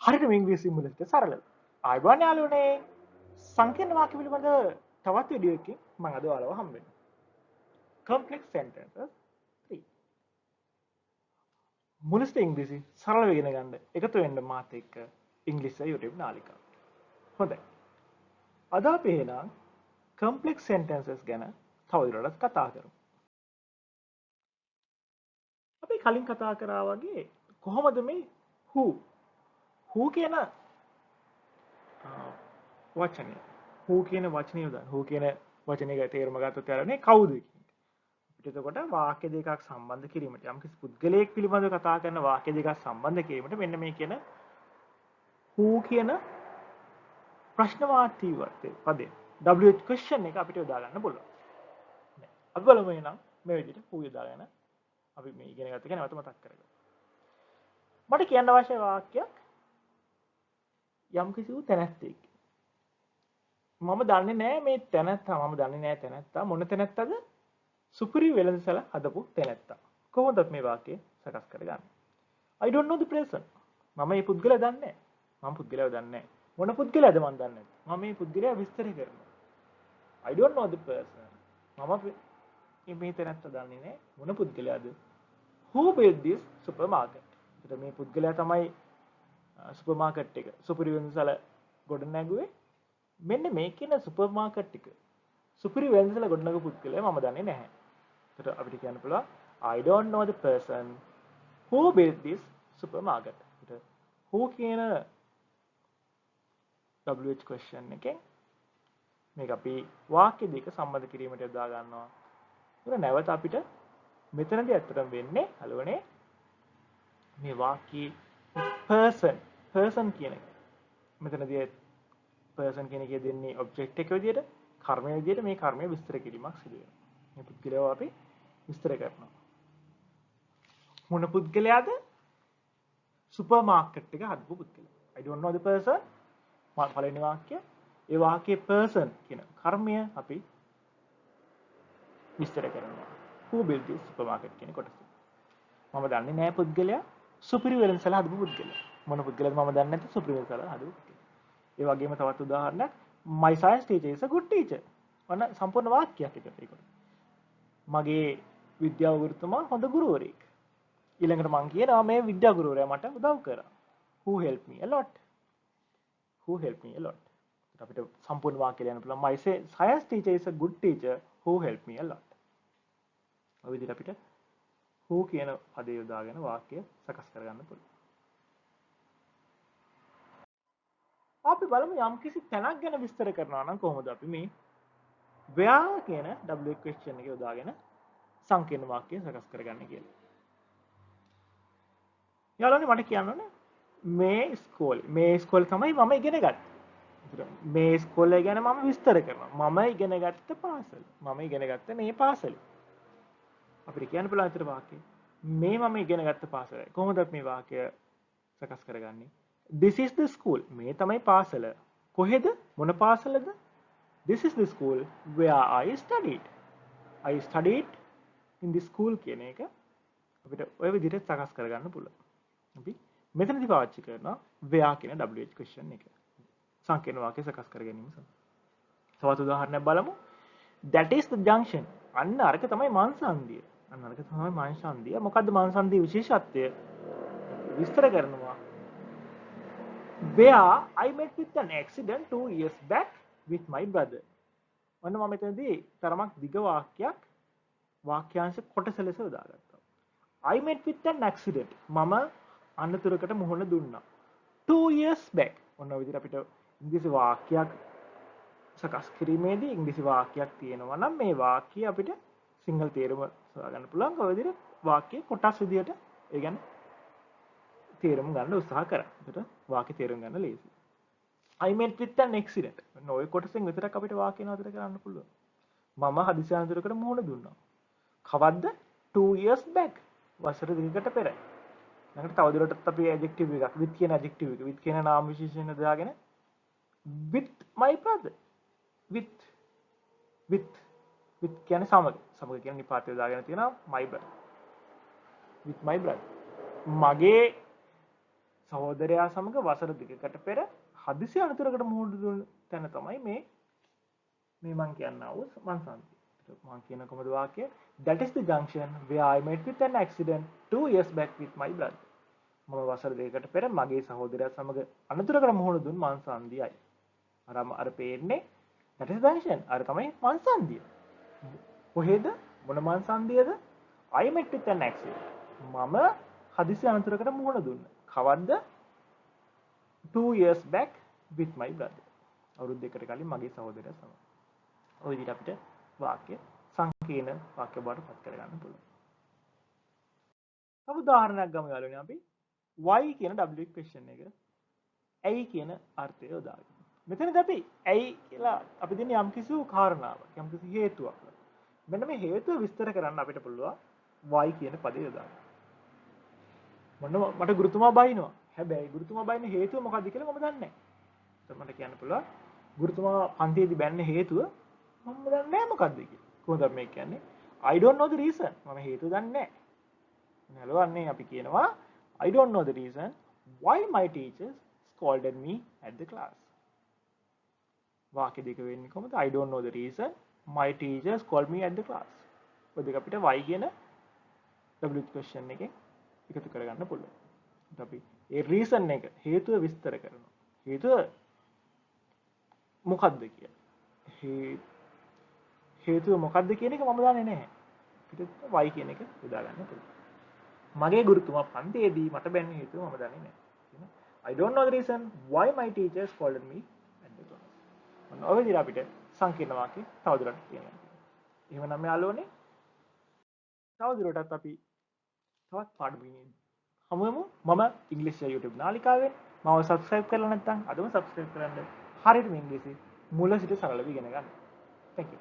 හරියටම ඉංග්‍රීසි මුලට සරලව. ආයුබෝවන් යාළුවනේ. සංකීර්ණ වාක්‍ය පිළිබඳ තවත් වීඩියෝ එකකින් මම අද ඔයාලව හම්බ වෙනවා. complex sentences 3. මුලස්ත ඉංග්‍රීසි සරලව ඉගෙන ගන්න එකතු වෙන්න මාත් එක්ක ඉංග්‍රීසි YouTube නාලිකාව. හොඳයි. අද අපි එහෙනම් complex sentences ගැන තවදුරටත් කතා කරමු. අපි කලින් කතා කරා වගේ කොහොමද මේ who කියන වචනය who කියන වචනය යොදන්න who කියන වචනේ තේරුම ගත්තොත් යාළුවනේ කවුද කියන එක. අපිට එතකොට වාක්‍ය දෙකක් සම්බන්ධ කිරීමට යම්කිසි පුද්ගලයෙක් පිළිබඳව කතා කරන වාක්‍ය දෙකක් සම්බන්ධ කිරීමට මෙන්න මේ කියන who කියන ප්‍රශ්නවාචී පදේ WH question එක අපිට යොදා ගන්න පුළුවන්. අපි බලමු එහෙනම් මේ විදිහට who යොදාගෙන අපි මේ ඉගෙන ගත්ත එක නැවත මතක් කරගමු. මට කියන්න අවශ්‍ය වාක්‍යයක් යම්කිසි වූ තැනැත්තෙක්. මම දන්නේ නැහැ මේ තැනැත්තා මම දන්නේ නැහැ තැනැත්තා මොන තැනැත්තද? සුපිරි වෙළඳසැල හදපු තැනැත්තා. කොහොමද මේ වාක්‍යය සකස් කරගන්නේ? I don't know the person. මම මේ පුද්ගලයා දන්නේ නැහැ. මම පුද්ගලයාව දන්නේ නැහැ. මොන පුද්ගලයාද මම දන්නේ නැහැ. මම මේ පුද්ගලයා විස්තර කරනවා. I don't know the person. මම මේ තැනැත්තා දන්නේ නැහැ. මොන පුද්ගලයාද? Who built this supermarket? ඒතර මේ පුද්ගලයා තමයි සුපර් මාකට් එක සුපිරි වෙළඳසැල ගොඩ නැගුවේ. මෙන්න මේ කියන සුපර් මාකට් එක සුපිරි වෙළඳසැල ගොඩ නැගපු පුද්ගලයා මම දන්නේ නැහැ. ඒතර අපිට කියන්න පුළුවන් I don't know the person who built this supermarket. ඒතර who කියන WH question එකෙන් මේක අපි වාක්‍ය දෙක සම්බන්ධ කිරීමට යොදා ගන්නවා. ඒතර නැවත අපිට මෙතනදී ඇත්තටම වෙන්නේ හලුවනේ මේ වාක්‍යයේ person කියන එක. මෙතනදී person කියන එකේ දෙන්නේ object එක විදියට කර්මය විදියට මේ කර්මය විස්තර කිරීමක් සිදු වෙනවා. මේ පුද්ගලයාව අපි විස්තර කරනවා. මොන පුද්ගලයාද? සුපර් මාකට් එක හදපු පුද්ගලයා. I don't know the person. පළවෙනි වාක්‍යය. ඒ වාක්‍යයේ person කියන කර්මය අපි විස්තර කරනවා. Who built this supermarket කියන කොටස. මම දන්නේ නැහැ පුද්ගලයා සුපිරි වෙළඳසැල හදපු පුද්ගලයා. මොන පුද්ගලයාද මම දන්නේ නැත්නම් සුපිරි වෙළඳසැල හදපු පුද්ගලයා. ඒ වගේම තවත් උදාහරණයක් my science teacher is a good teacher. ඔන්න සම්පූර්ණ වාක්‍යයක් ඒක. මගේ විද්‍යාව ගුරුතුමා හොඳ ගුරුවරයෙක්. ඊළඟට මම කියනවා මේ විද්‍යා ගුරුවරයා මට උදව් කරා. Who helped me a lot. Who helped me a lot. අපිට සම්පූර්ණ වාක්‍ය ලියන්න පුළුවන් my science teacher is a good teacher who helped me a lot. ඔය විදිහට අපිට who කියන පදේ යොදාගෙන වාක්‍ය සකස් කරගන්න පුළුවන්. අපි බලමු යම්කිසි තැනක් ගැන විස්තර කරනවා නම් කොහොමද අපි මේ where කියන W question එක යොදාගෙන සංකීර්ණ වාක්‍ය සකස් කරගන්නේ කියලා. යාළුවනේ මට කියන්න ඕනේ මේ ඉස්කෝලේ තමයි මම ඉගෙන ගත්තේ. මේ ඉස්කෝලේ ගැන මම විස්තර කරනවා. මම ඉගෙන ගත්ත පාසල. මම ඉගෙන ගත්ත මේ පාසල. අපිට කියන්න පුළුවන් අතර වාක්‍යය. මේ මම ඉගෙන ගත්ත පාසල. කොහොමද මේ වාක්‍ය සකස් කරගන්නේ? This is the school. මේ තමයි පාසල. කොහෙද? මොන පාසලද? This is the school where I studied. I studied in the school කියන එක අපිට ඔය විදිහට සකස් කරගන්න පුළුවන්. අපි මෙතනදී පාවිච්චි කරනවා where කියන WH question එක. සංකීර්ණ වාක්‍ය සකස් කර ගැනීම සඳහා. තවත් උදාහරණයක් බලමු. That is the junction. අන්න අරක තමයි මාංශාන්දිය. අන්න අරක තමයි මාංශාන්දිය. මොකද්ද මාංශාන්දියේ විශේෂත්වය? විස්තර කරනවා. Where I met with an accident 2 years back with my brother. ඔන්න මම මෙතනදී තරමක් දිග වාක්‍යාංශ කොටස ලෙස යොදාගත්තා. I met with an accident. මම අනතුරකට මුහුණ දුන්නා. 2 years back. ඔන්න ඔය විදිහට අපිට ඉංග්‍රීසි වාක්‍යයක් සකස් කිරීමේදී ඉංග්‍රීසි වාක්‍යයක් තියෙනවා නම් මේ වාක්‍යය අපිට සිංහල තේරුම සොයාගන්න පුළුවන්. ඔය විදිහට වාක්‍ය කොටස් විදිහට ඒ කියන්නේ තේරුම් ගන්න උත්සාහ කරා. එතකොට වාක්‍ය තේරුම් ගන්න ලේසියි. I met with an accident. ඔය කොටසෙන් විතරක් අපිට වාක්‍ය නතර කරන්න පුළුවන්. මම හදිසි අනතුරකට මුහුණ දුන්නා. කවද්ද? 2 years back. වසර දෙකකට පෙර. ඊළඟට තවදුරටත් අපි adjective එකක් with කියන adjective එක with කියන නාම විශේෂණ දාගෙන with my brother. with කියන්නේ සමග කියන නිපාතය දාගෙන තියෙනවා my brother. with my brother. මගේ සහෝදරයා සමග වසර දෙකකට පෙර හදිසි අනතුරකට මුහුණ දුන්න තැන තමයි මේ මං කියන්නා වූ මන්සන්දිය. මං කියන කොහොමද වාක්‍යය? That is the junction where I met with an accident 2 years back with my brother. මම වසර දෙකකට පෙර මගේ සහෝදරයා සමග අනතුරකට මුහුණ දුන් මන්සන්දියයි. අර පේන්නේ that is the junction. අර තමයි මන්සන්දිය. කොහෙද? මොන මන්සන්දියද? I met with an accident. මම හදිසි අනතුරකට මුහුණ දුන්න. කවද්ද? 2 years back with my brother. අවුරුදු දෙකකට කලින් මගේ සහෝදරයා සමග. ඔය විදිහට අපිට වාක්‍ය සංකීර්ණ වාක්‍ය බවට පත් කරගන්න පුළුවන්. තව උදාහරණයක් ගමු යාළුවනේ අපි why කියන W question එක ඇයි කියන අර්ථය යොදාගෙන. මෙතනදී අපි ඇයි කියලා අපි දෙන්නේ යම්කිසි කාරණාවක්, යම්කිසි හේතුවක්. මෙන්න මේ හේතුව විස්තර කරන්න අපිට පුළුවන් why කියන පදේ යොදාගෙන. මට ගුරුතුමා බයිනවා. හැබැයි ගුරුතුමා බයින්න හේතුව මොකක්ද කියලා මම දන්නේ නැහැ. ඒත් මට කියන්න පුළුවන් ගුරුතුමා පන්තියේදී බැන්න හේතුව මම දන්නේ නැහැ මොකක්ද කියලා. කොහොමද මේ කියන්නේ? I don't know the reason. මම හේතුව දන්නේ නැහැ. නේලවන්නේ අපි කියනවා I don't know the reason why my teachers scolded me at the class. වාක්‍ය දෙක වෙන්නේ කොහොමද? I don't know the reason my teachers scolded me at the class. ඔය දෙක අපිට why කියන W question එකෙන් එකතු කරගන්න පුළුවන්. අපි ඒ reason එක හේතුව විස්තර කරනවා. හේතුව මොකක්ද කියලා. හේතුව මොකක්ද කියන එක මම දන්නේ නැහැ. අපිට why කියන එක යොදා ගන්න පුළුවන්. මගේ ගුරුතුමා පන්තියේදී මට බැන්න හේතුව මම දන්නේ නැහැ. I don't know the reason why my teachers scolded me at the class. ඔය විදිහට අපිට සංකීර්ණ වාක්‍ය තවදුරටත් කියන්න. එහෙමනම් යාළුවනේ තවදුරටත් අපි තවත් පාඩමකින් හමුවෙමු. මම ඉංග්‍රීසි YouTube නාලිකාවෙන් මාව subscribe කරලා නැත්නම් අදම subscribe කරන්න. හරියටම ඉංග්‍රීසි මුල සිට සරලව ඉගෙන ගන්න. Thank you.